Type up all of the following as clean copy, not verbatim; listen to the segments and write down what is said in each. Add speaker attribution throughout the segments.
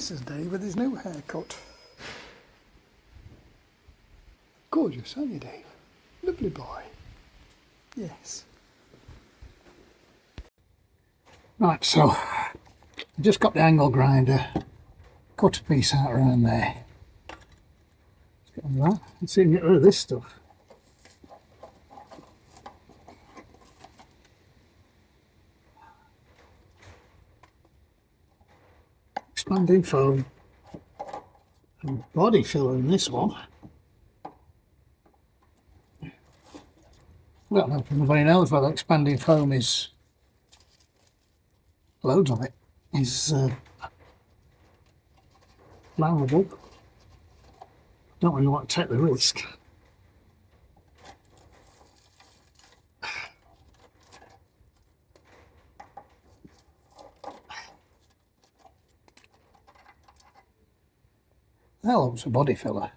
Speaker 1: This is Dave with his new haircut. Gorgeous, aren't you, Dave? Lovely boy. Yes. Right, so I just got the angle grinder, cut a piece out around there. Let's get on that and see if we can get rid of this stuff. Expanding foam and body filler in this one. I don't know if anybody knows whether expanding foam is, loads of it, is flammable. Don't really want to take the risk. That looks a body filler.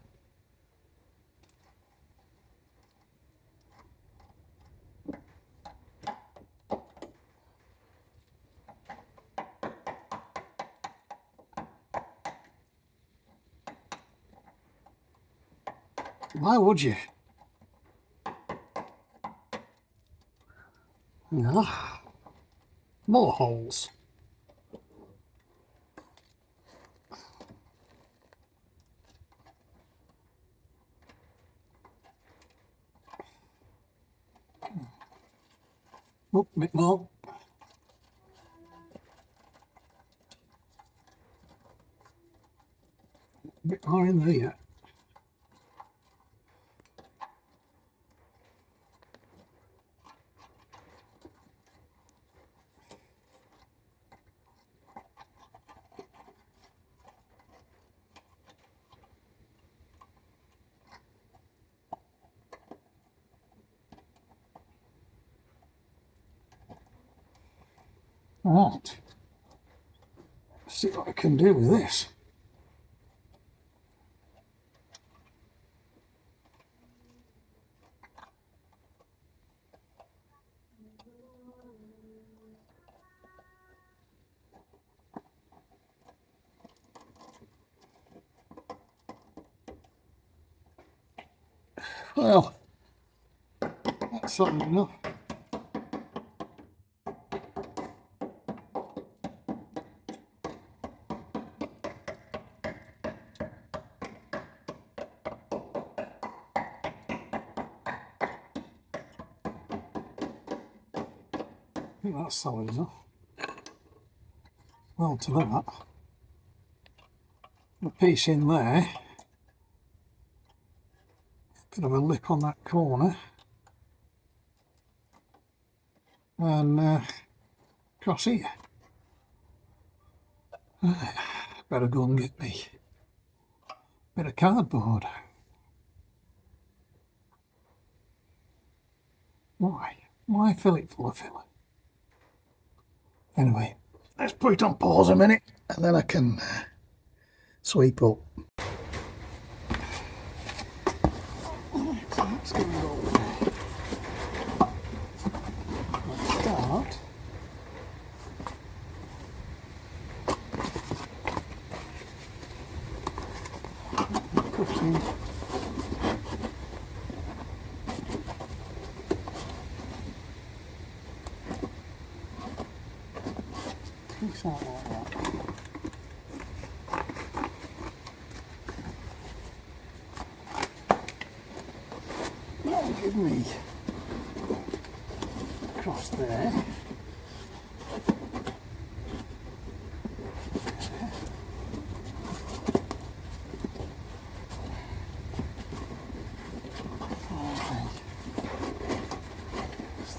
Speaker 1: Why would you? No. More holes. Oh, a bit more. A bit more in there yet. Right, let's see what I can do with this. Well, that's something enough. I think that's solid enough. Well, to that, a piece in there, bit of a lip on that corner, and across here. Better go and get me a bit of cardboard. Why? Why fill it full of filler? Anyway, let's put it on pause a minute and then I can sweep up. Let's get it over. Let's start. Cutting. Piece out like that. That'll give me across there.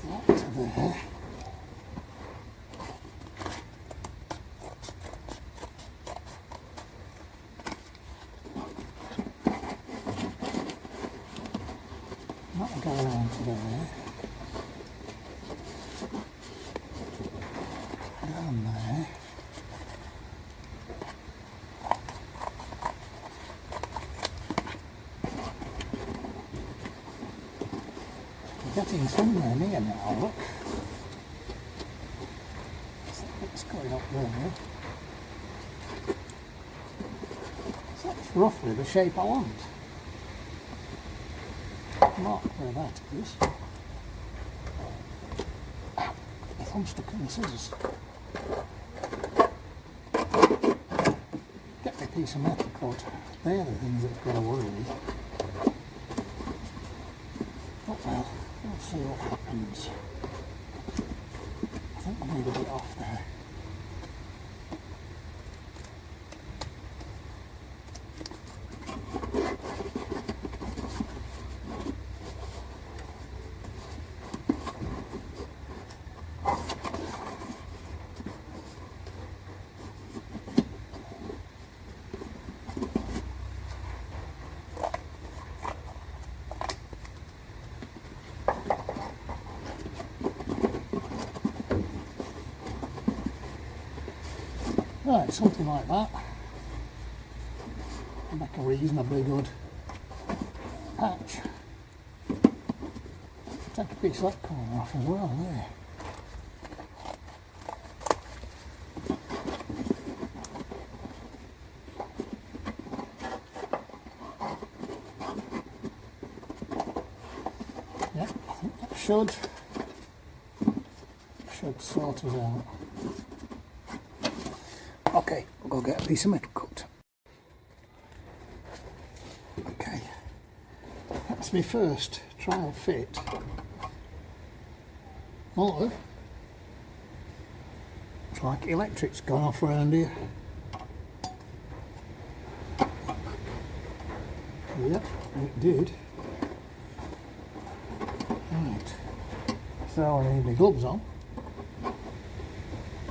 Speaker 1: That to there. That'll go around to there. Down there. We're getting somewhere near now, look. What's going up there? roughly the shape I want. Mark where that is. Ow, my thumb stuck in the scissors. Get me a piece of metal cut. They're the things that's got to worry me. Oh well, we'll see what happens. I think I need a bit off there. Right, something like that. Make a reasonably good patch. Take a piece of that corner off as well there. Yeah, I think that should sort us out. Okay, we'll go get a piece of metal cut. Okay, that's my first trial fit. Although, it's like electric's gone off around here. Yep, it did. Right, so I need my gloves on.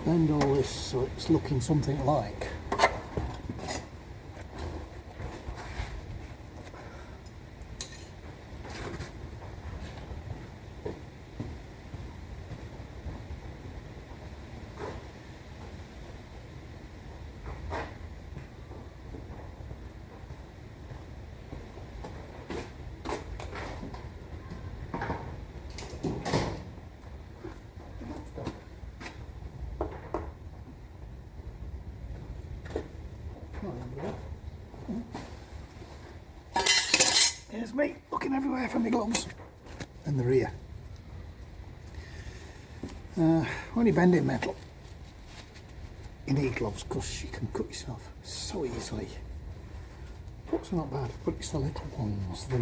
Speaker 1: Bend all this so it's looking something like. Here's me looking everywhere for my gloves and the rear. When you bend in metal, you need gloves because you can cut yourself so easily. Cuts are not bad, but it's the little ones, the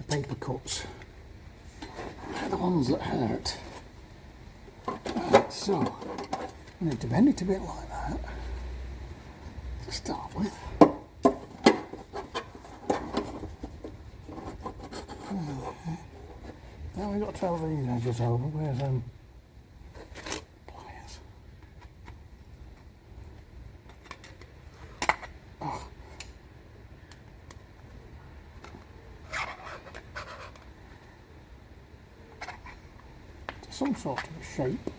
Speaker 1: paper cuts. They're the ones that hurt. Right, so I need to bend it a bit like that to start with. Now we've got to tell these edges over. Where's pliers? Oh. To some sort of a shape.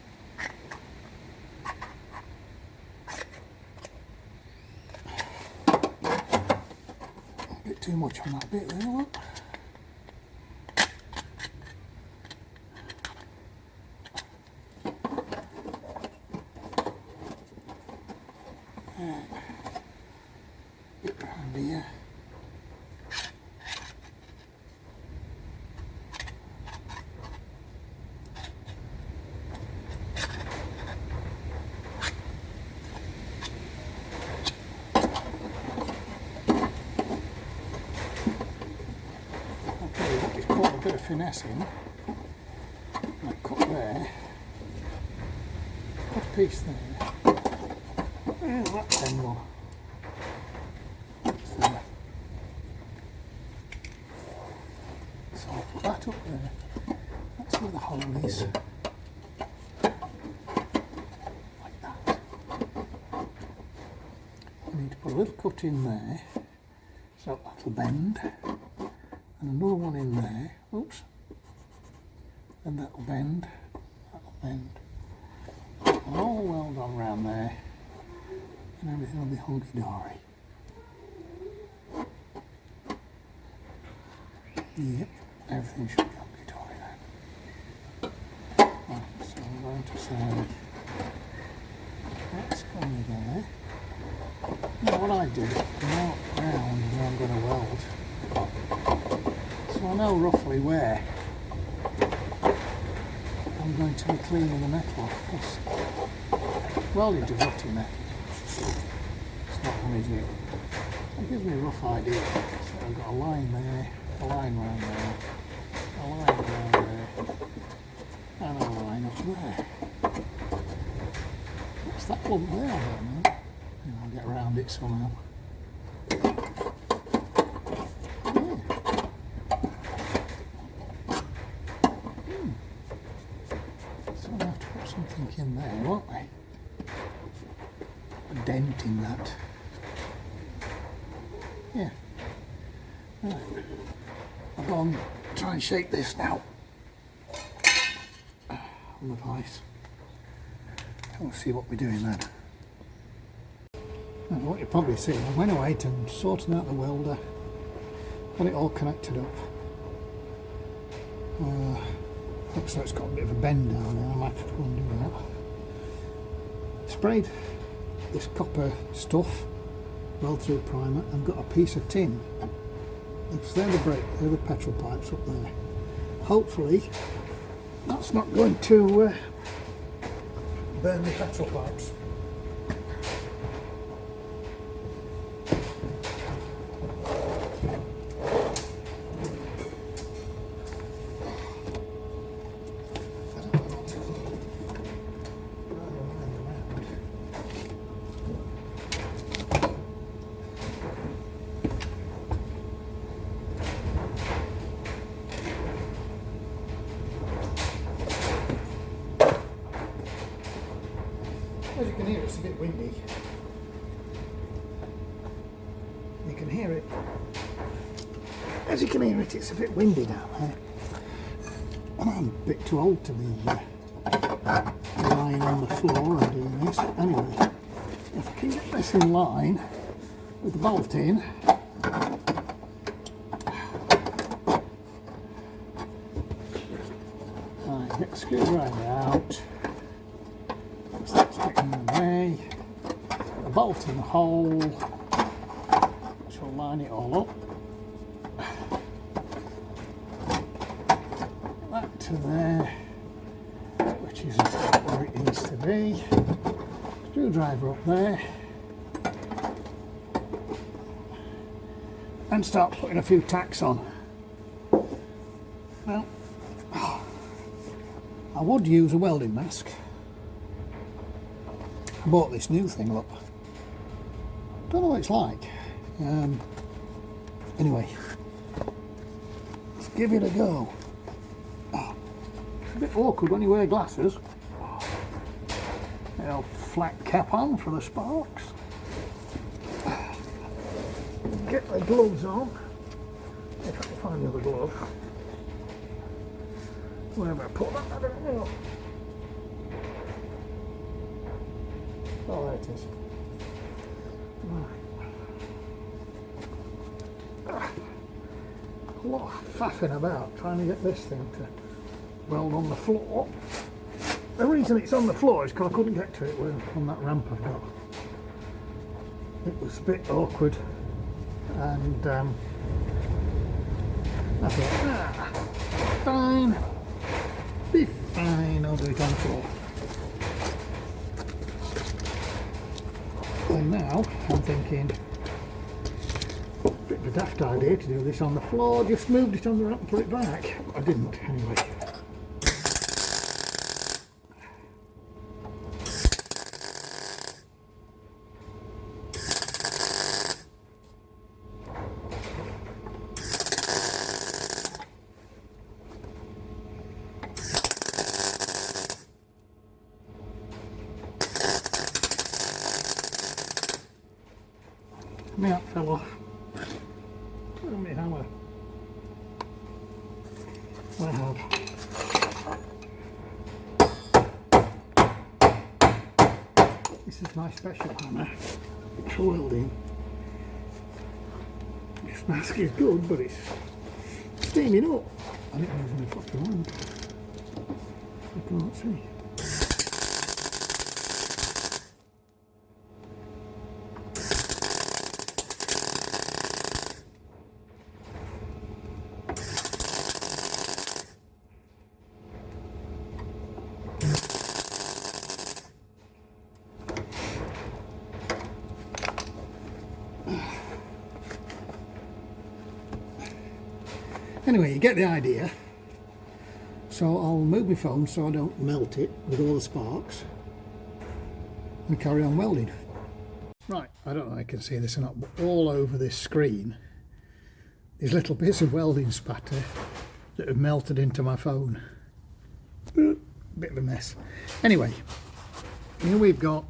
Speaker 1: A bit too much on that bit there, look. Bit round here. Okay, what is called a bit of finessing. I cut there. Cut a piece there. There's that angle. So I'll put that up there. That's where the hole is. Like that. I need to put a little cut in there. So that'll bend. And another one in there. Oops. And that'll bend. That'll bend. And all weld on around there. And everything will be hunky-dory. Yep, everything should be hunky-dory then. Right, so I'm going to say that's going there. Now what I do is mark round where I'm going to weld, so I know roughly where I'm going to be cleaning the metal off. Because welding to rutty metal, it's not fun, is it? It gives me a rough idea. So I've got a line there, a line round there, a line round there, and a line up there. What's that lump there? I don't know. Anyway, I'll get around it somehow. Yeah. So I'll have to put something in there, won't we? A dent in that. Yeah. Right. I'll go and try and shape this now on the vise. We'll see what we're doing then. And what you probably see, I went away to sorting out the welder, got it all connected up. Looks like it's got a bit of a bend down there, I might have to go and do that. Sprayed this copper stuff, weld through primer, and got a piece of tin. They're the petrol pipes up there. Hopefully that's not going to burn the petrol pipes. As you can hear, it's a bit windy. You can hear it. As you can hear it, it's a bit windy down there. And I'm a bit too old to be lying on the floor and doing this. But anyway, if I can get this in line with the bolt in, right, get the screwdriver out. That's taken away. A bolt in the hole, which will line it all up. That to there, which is where it needs to be. Screwdriver up there. And start putting a few tacks on. Now, I would use a welding mask. I bought this new thing, look. Don't know what it's like. Anyway, let's give it a go. Oh, it's a bit awkward when you wear glasses. You know, flat cap on for the sparks. Get the gloves on. If I can find the other glove. Wherever I put that, I don't know. Oh, there it is. A lot of faffing about trying to get this thing to weld on the floor. The reason it's on the floor is because I couldn't get to it on that ramp I've got. It was a bit awkward, and I thought, fine, be fine, I'll do it on the floor. And now I'm thinking, a bit of a daft idea to do this on the floor, just moved it on the ramp and put it back. I didn't anyway. Me that fell off. Where's my hammer? I have. This is my special hammer for welding. This mask is good, but it's steaming up. I think I'm using a fucking lamp. I can't see. Anyway, you get the idea. So I'll move my phone so I don't melt it with all the sparks and carry on welding. Right, I don't know if you can see this or not, but all over this screen these little bits of welding spatter that have melted into my phone. Bit of a mess. Anyway, here we've got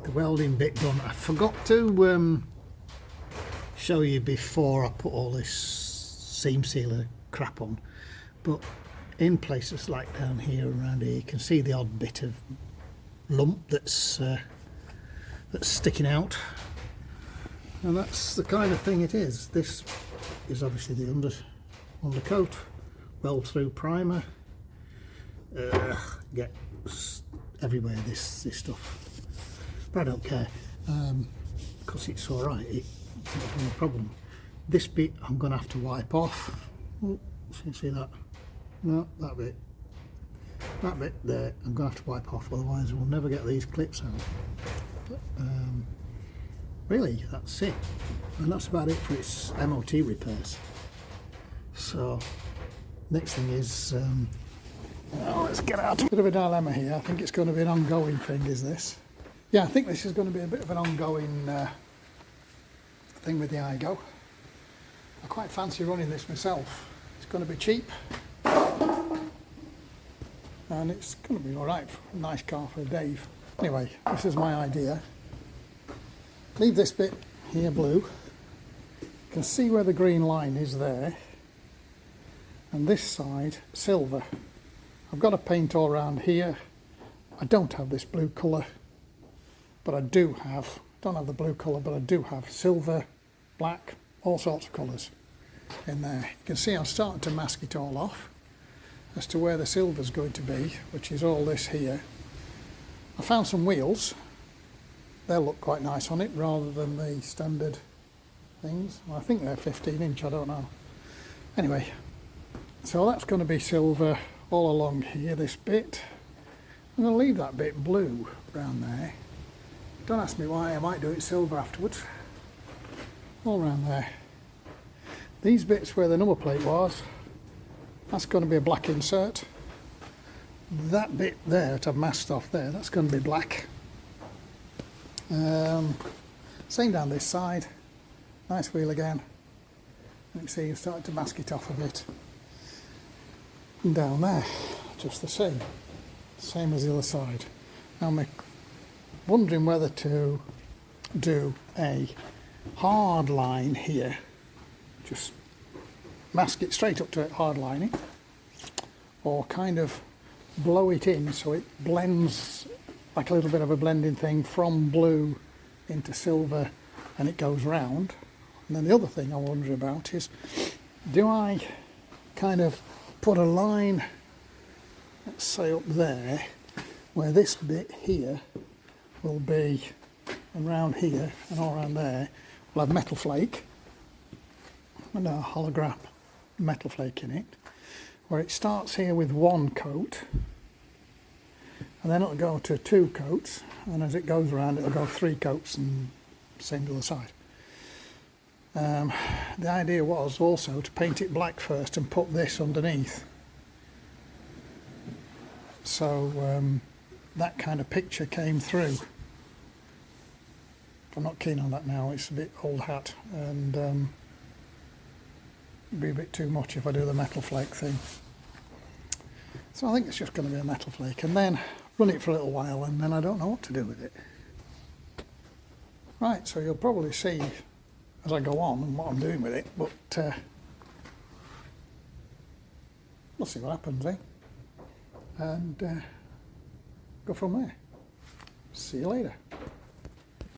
Speaker 1: the welding bit done. I forgot to show you before I put all this seam sealer crap on, but in places like down here and around here you can see the odd bit of lump that's sticking out, and that's the kind of thing it is. This is obviously the undercoat, weld through primer. Gets everywhere this stuff, but I don't care because it's all right. It's not a problem. This bit I'm going to have to wipe off. Oh, you see that? No, that bit there I'm going to have to wipe off, otherwise we'll never get these clips out. But, really, that's it, and that's about it for its MOT repairs. So next thing is let's get out. Bit of a dilemma here. I think it's going to be an ongoing thing, is this? Yeah, I think this is going to be a bit of an ongoing thing with the aygo. I quite fancy running this myself. It's going to be cheap and it's going to be alright, a nice car for Dave. Anyway, this is my idea. Leave this bit here blue. You can see where the green line is there, and this side silver. I've got to paint all around here. I don't have this blue colour, but I do have, don't have the blue colour, but I do have silver, black, all sorts of colours in there. You can see I'm starting to mask it all off as to where the silver's going to be, which is all this here. I found some wheels. They'll look quite nice on it rather than the standard things. Well, I think they're 15 inch, I don't know. Anyway, so that's going to be silver all along here, this bit. I'm going to leave that bit blue around there. Don't ask me why, I might do it silver afterwards. All around there. These bits where the number plate was, that's going to be a black insert. That bit there that I've masked off there, that's going to be black. Same down this side. Nice wheel again. You can see you've started to mask it off a bit. And down there, just the same. Same as the other side. Now I'm wondering whether to do a hard line here. Just mask it straight up to it, hard lining. Or kind of blow it in so it blends like a little bit of a blending thing from blue into silver and it goes round. And then the other thing I wonder about is, do I kind of put a line, let's say up there, where this bit here will be around here and all around there, we'll have metal flake and a hologram metal flake in it, where it starts here with one coat and then it'll go to 2 coats, and as it goes around it'll go 3 coats, and same to the side. The idea was also to paint it black first and put this underneath, so that kind of picture came through. I'm not keen on that now, it's a bit old hat, and it'd be a bit too much if I do the metal flake thing. So I think it's just going to be a metal flake, and then run it for a little while, and then I don't know what to do with it. Right, so you'll probably see as I go on and what I'm doing with it, but we'll see what happens, eh? And go from there. See you later.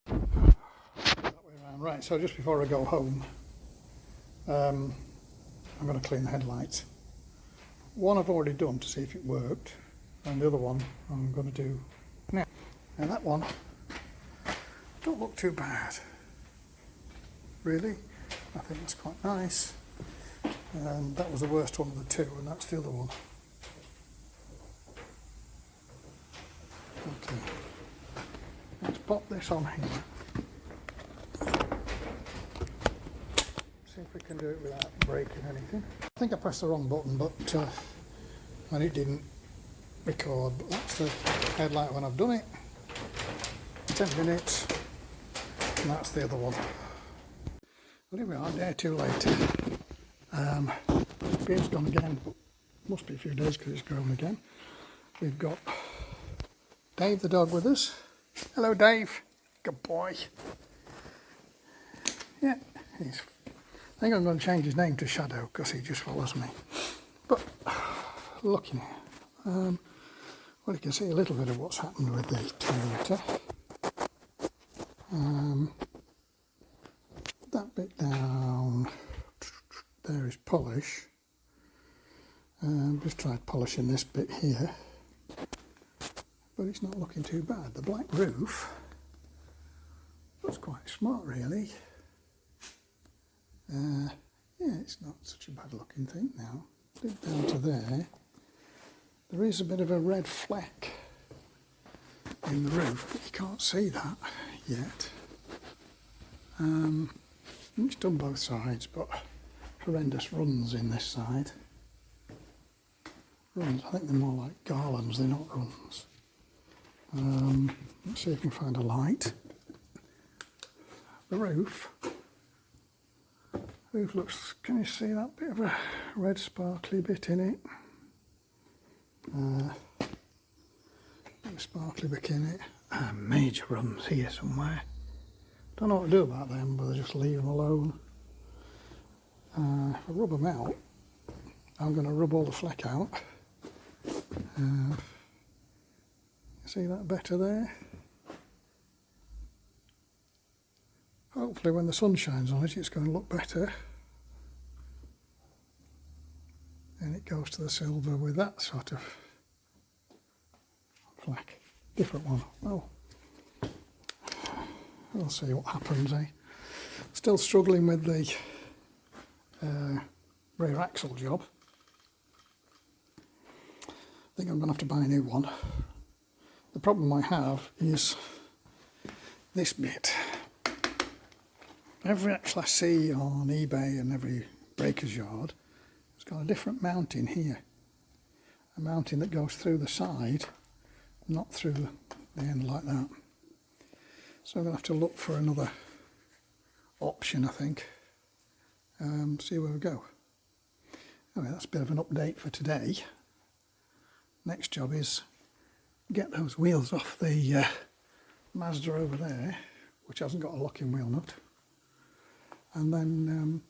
Speaker 1: That way around. Right, so just before I go home, I'm going to clean the headlights. One I've already done to see if it worked, and the other one I'm going to do now. And that one don't look too bad, really. I think that's quite nice. And that was the worst one of the two, and that's the other one. Okay, let's pop this on here. See if we can can do it without breaking anything. I think I pressed the wrong button, but and it didn't record. But that's the headlight when I've done it. 10 minutes, and that's the other one. Well, here we are, day 2 later. Beard's gone again, but must be a few days because it's grown again. We've got Dave the dog with us. Hello, Dave. Good boy. Yeah, I think I'm going to change his name to Shadow because he just follows me. But looking here, well, you can see a little bit of what's happened with the 2 litre. That bit down there is polish. Just tried polishing this bit here, but it's not looking too bad. The black roof looks quite smart, really. Yeah, it's not such a bad looking thing now. Dip down to there. There is a bit of a red fleck in the roof, but you can't see that yet. It's done both sides, but horrendous runs in this side. Runs, I think they're more like garlands, they're not runs. Let's see if we can find a light. The roof looks, can you see that bit of a red sparkly bit in it? A sparkly bit in it. Major runs here somewhere. Don't know what to do about them, but I just leave them alone. If I rub them out, I'm going to rub all the fleck out. See that better there? Hopefully when the sun shines on it, it's going to look better. And it goes to the silver with that sort of fleck. Different one. Well, we'll see what happens, eh? Still struggling with the rear axle job. I think I'm going to have to buy a new one. The problem I have is this bit. Every axle I see on eBay and every breaker's yard has got a different mounting here. A mounting that goes through the side, not through the end like that. So I'm going to have to look for another option, I think. See where we go. Anyway, that's a bit of an update for today. Next job is get those wheels off the Mazda over there, which hasn't got a locking wheel nut, and then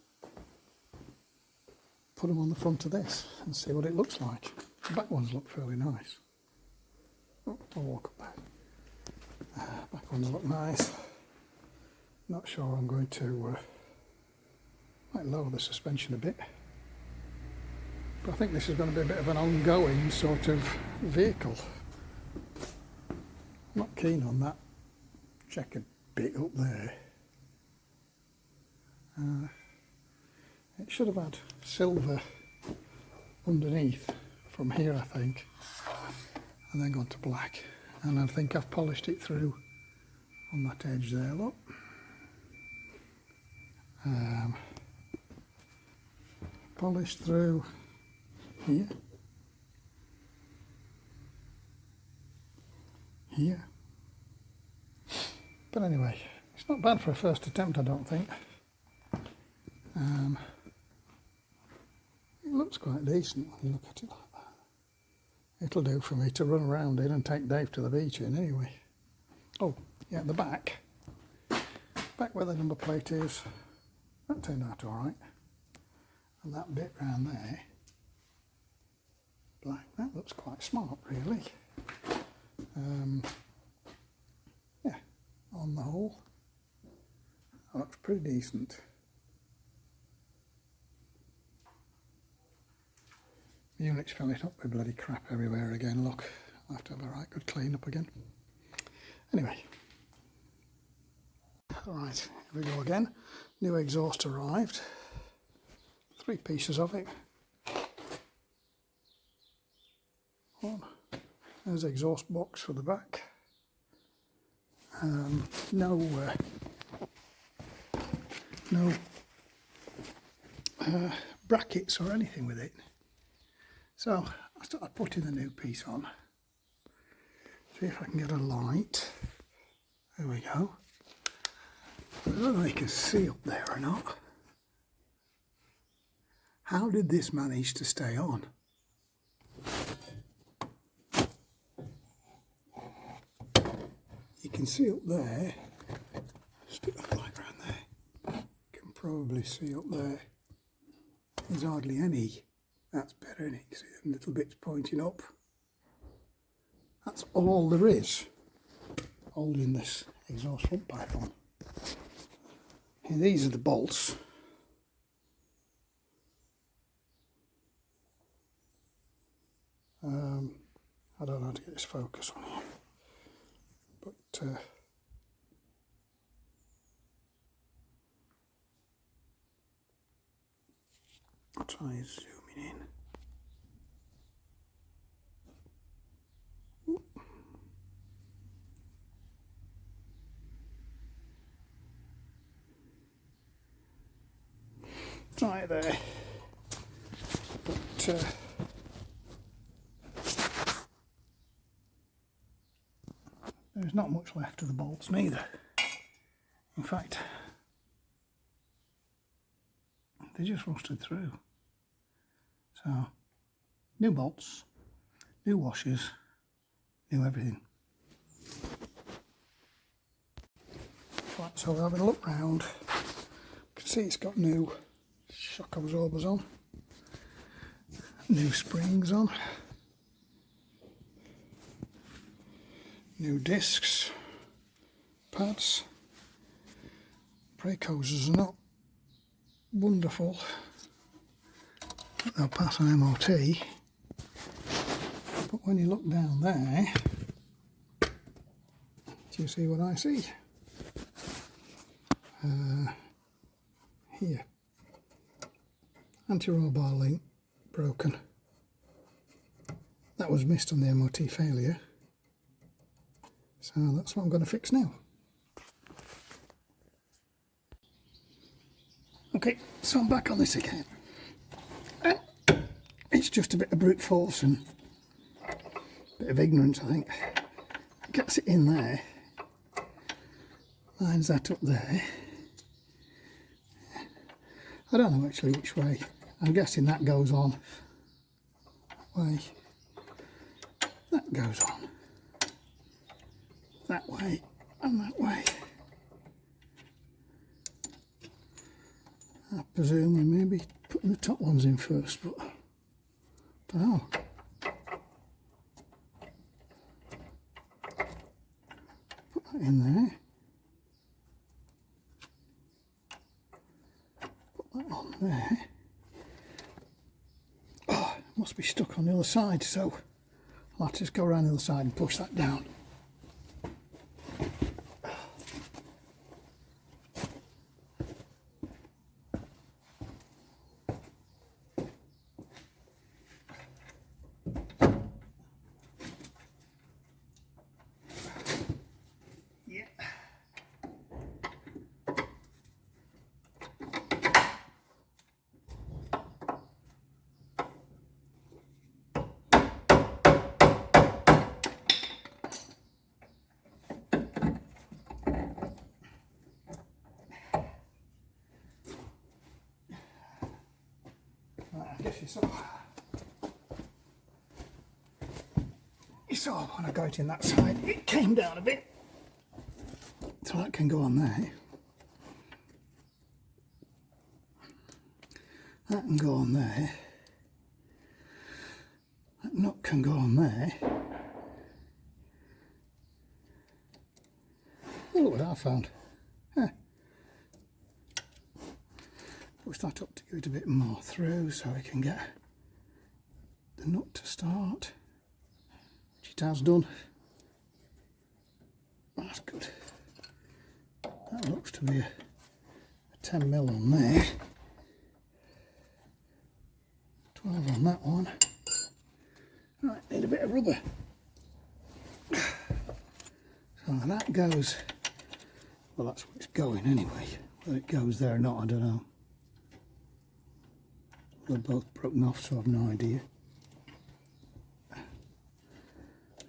Speaker 1: put them on the front of this and see what it looks like. The back ones look fairly nice. Oh, I'll walk up there. Back ones look nice. Not sure I'm going to might lower the suspension a bit, but I think this is going to be a bit of an ongoing sort of vehicle. Not keen on that checkered bit up there. It should have had silver underneath from here, I think, and then gone to black. And I think I've polished it through on that edge there, look. Polished through here. Here. But anyway, it's not bad for a first attempt, I don't think. It looks quite decent when you look at it like that. It'll do for me to run around in and take Dave to the beach in anyway. Oh, yeah, the back where the number plate is, that turned out alright. And that bit round there, black, that looks quite smart really. Yeah, on the whole, that looks pretty decent. The unit's filling it up with bloody crap everywhere again, look. I'll have to have a right good clean up again. Anyway. Alright, here we go again. New exhaust arrived. 3 pieces of it. One. There's the exhaust box for the back. No brackets or anything with it. So I started putting the new piece on. See if I can get a light. There we go. I don't know if you can see up there or not. How did this manage to stay on? You can see up there. Stick that light around there. You can probably see up there. There's hardly any. That's better, isn't it? You see them little bits pointing up. That's all there is holding this exhaust front pipe on. And these are the bolts. I don't know how to get this focus on here, but I'll try zooming in. Try it there, but there's not much left of the bolts neither. In fact, they just rusted through. So, new bolts, new washers, new everything. Right, so we're having a look round. You can see it's got new shock absorbers on, new springs on, new discs, pads. Brake hoses are not wonderful, but they'll pass an MOT. But when you look down there, do you see what I see? Here, anti-roll bar link broken. That was missed on the MOT failure. So that's what I'm going to fix now. Okay, so I'm back on this again. It's just a bit of brute force and a bit of ignorance, I think. Gets it in there, lines that up there. I don't know actually which way. I'm guessing that goes on. Way. That goes on. That way and that way. I presume we may be putting the top ones in first, but I don't know. Put that in there. Put that on there. Oh, it must be stuck on the other side, so I'll have to just go around the other side and push that down. You saw when I got it in that side, it came down a bit, so that can go on there. That can go on there. That nut can go on there. Oh, look what I found. Push that up to give it a bit more through so we can get the nut to start, which it has done. That's good. That looks to be a 10mm on there, 12 on that one. Right, need a bit of rubber. So that goes, well, that's where it's going anyway. Whether it goes there or not, I don't know. they're both broken off, so I've no idea.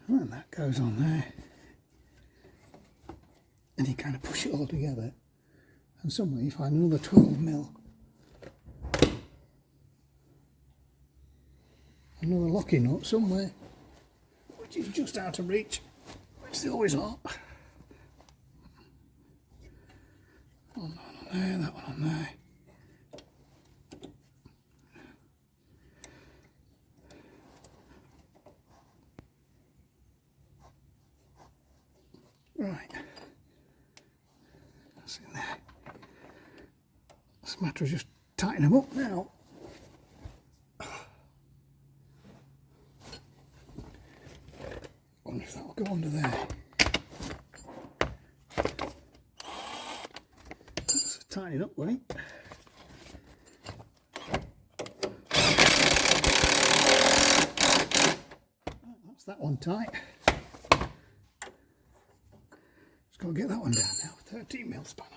Speaker 1: And that goes on there. And you kind of push it all together, and somewhere you find another 12mm. Another locking nut somewhere, which is just out of reach, which they always are. One on there, that one on there. Right, that's in there. It's a matter of just tightening them up now. Wonder if that'll go under there. That's a tighten up way. That's that one tight. Just got to get that one down now. 13mm spanner.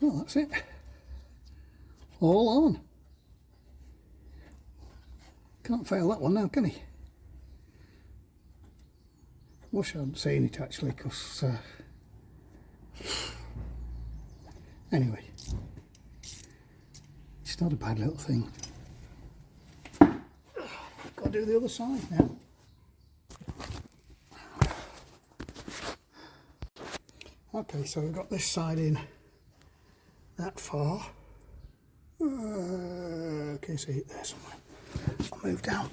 Speaker 1: Well, that's it. All on. Can't fail that one now, can he? Wish I hadn't seen it actually, because anyway, it's not a bad little thing. Got to do the other side now. Okay, so we've got this side in that far. Okay, see it there somewhere. I'll move down.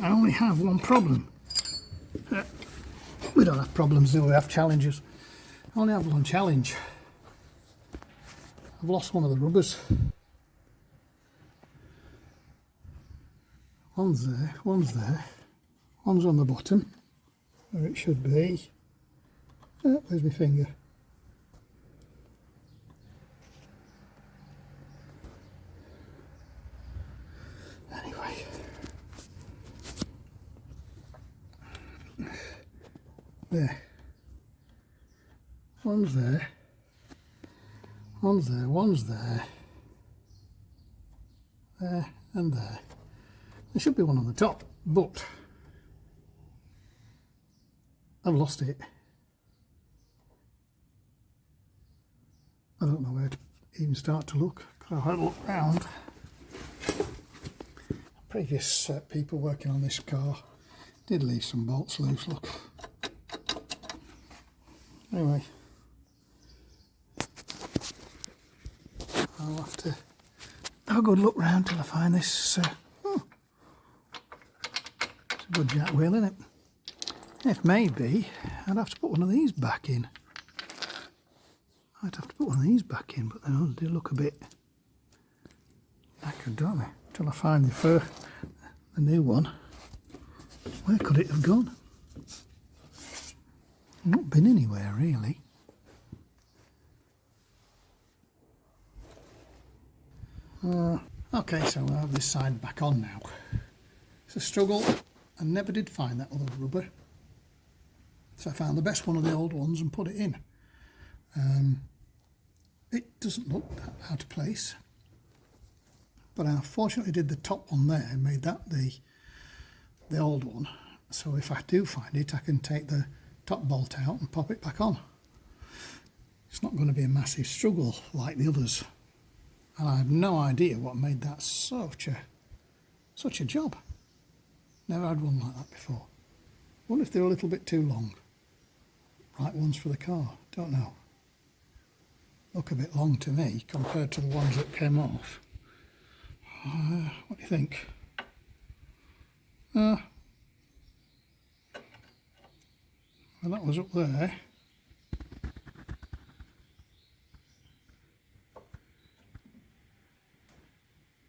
Speaker 1: I only have one problem. We don't have problems, do we? We have challenges. I only have one challenge. I've lost one of the rubbers. One's there, one's there. One's on the bottom, where it should be. Where's my finger? Anyway. There. One's there. One's there, one's there. There and there. There should be one on the top, but I've lost it. I don't know where to even start to look, because I've had a look round. Previous people working on this car did leave some bolts loose, look. Anyway, I'll have to have a good look round till I find this. Oh, it's a good jack wheel, isn't it? If maybe, I'd have to put one of these back in. I'd have to put one of these back in, but they look a bit knackered, don't they? Till I find the new one. Where could it have gone? Not been anywhere really. Okay, so I have this side back on now. It's a struggle. I never did find that other rubber, so I found the best one of the old ones and put it in. It doesn't look that out of place, but I fortunately did the top one there and made that the old one, so if I do find it I can take the top bolt out and pop it back on. It's not going to be a massive struggle like the others, and I have no idea what made that such a job. Never had one like that before. Wonder if they're a little bit too long. Right ones for the car, don't know. Look a bit long to me compared to the ones that came off. What do you think? Well, that was up there.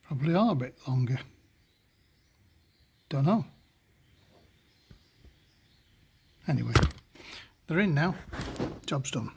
Speaker 1: Probably are a bit longer. Don't know. Anyway, they're in now. Job's done.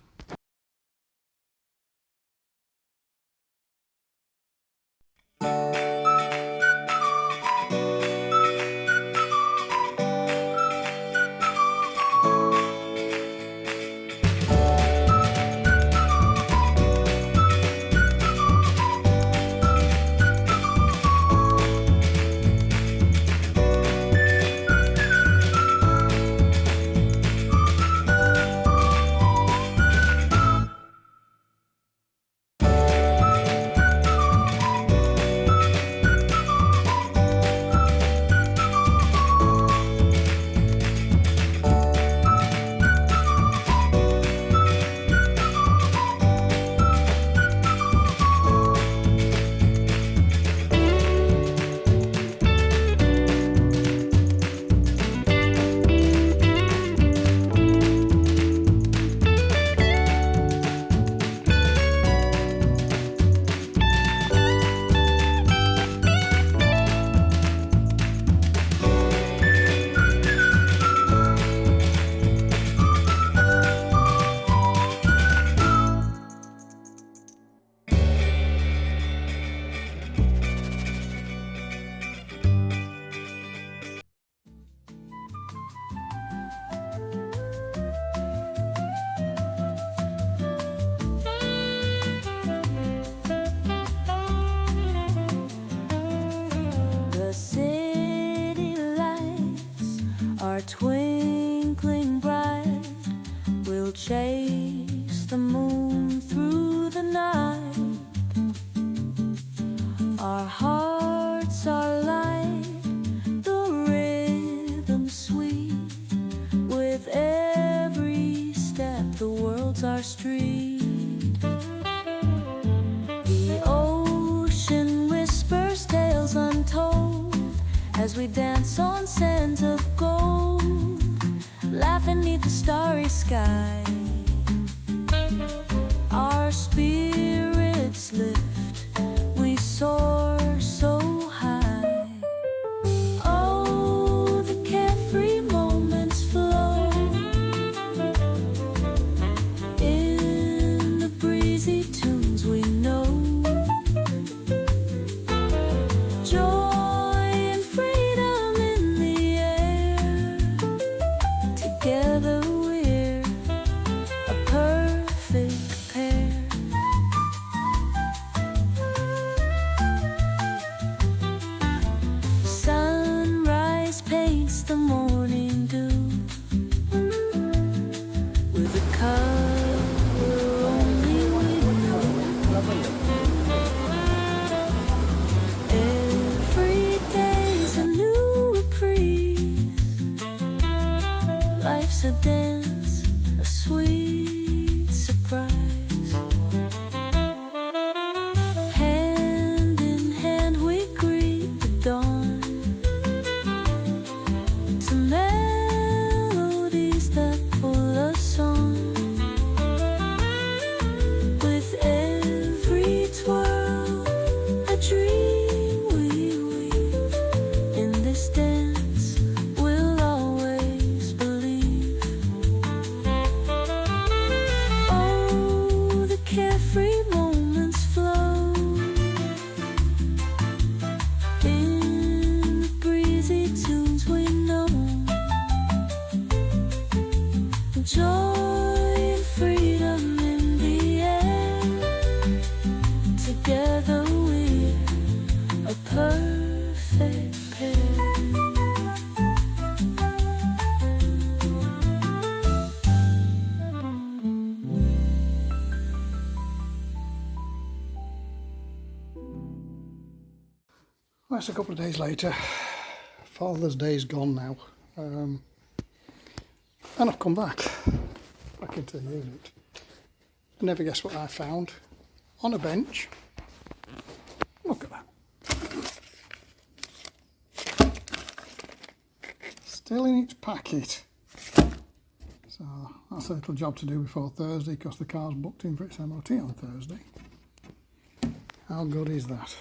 Speaker 2: Twinkling bright, we'll chase the moon through the night. Our hearts are light, the rhythm sweet. With every step, the world's our street. The ocean whispers tales untold as we dance on sands of gold, laughing 'neath the starry sky. Our spirits lift, we soar so high. Oh, the carefree moments flow in the breezy tunes we know. Joy and freedom in the air, together we're a perfect pair. Sunrise paints the morning dew with a color only we know. Every day's a new reprieve. Life's a dance, a sweet surprise. Hand in hand we greet the dawn to melodies that pull us on. With every twirl, a dream we weave. In this dance, we'll always believe. Oh, the carefree moments flow in the breezy tunes we know. Joy and freedom in the air, together we're a perfect pair.
Speaker 1: Well, it's a couple of days later. Father's Day's gone now. And I've come back into the unit. And never guess what I found on a bench. Look at that. still in its packet. So that's a little job to do before Thursday because the car's booked in for its MOT on Thursday. How good is that?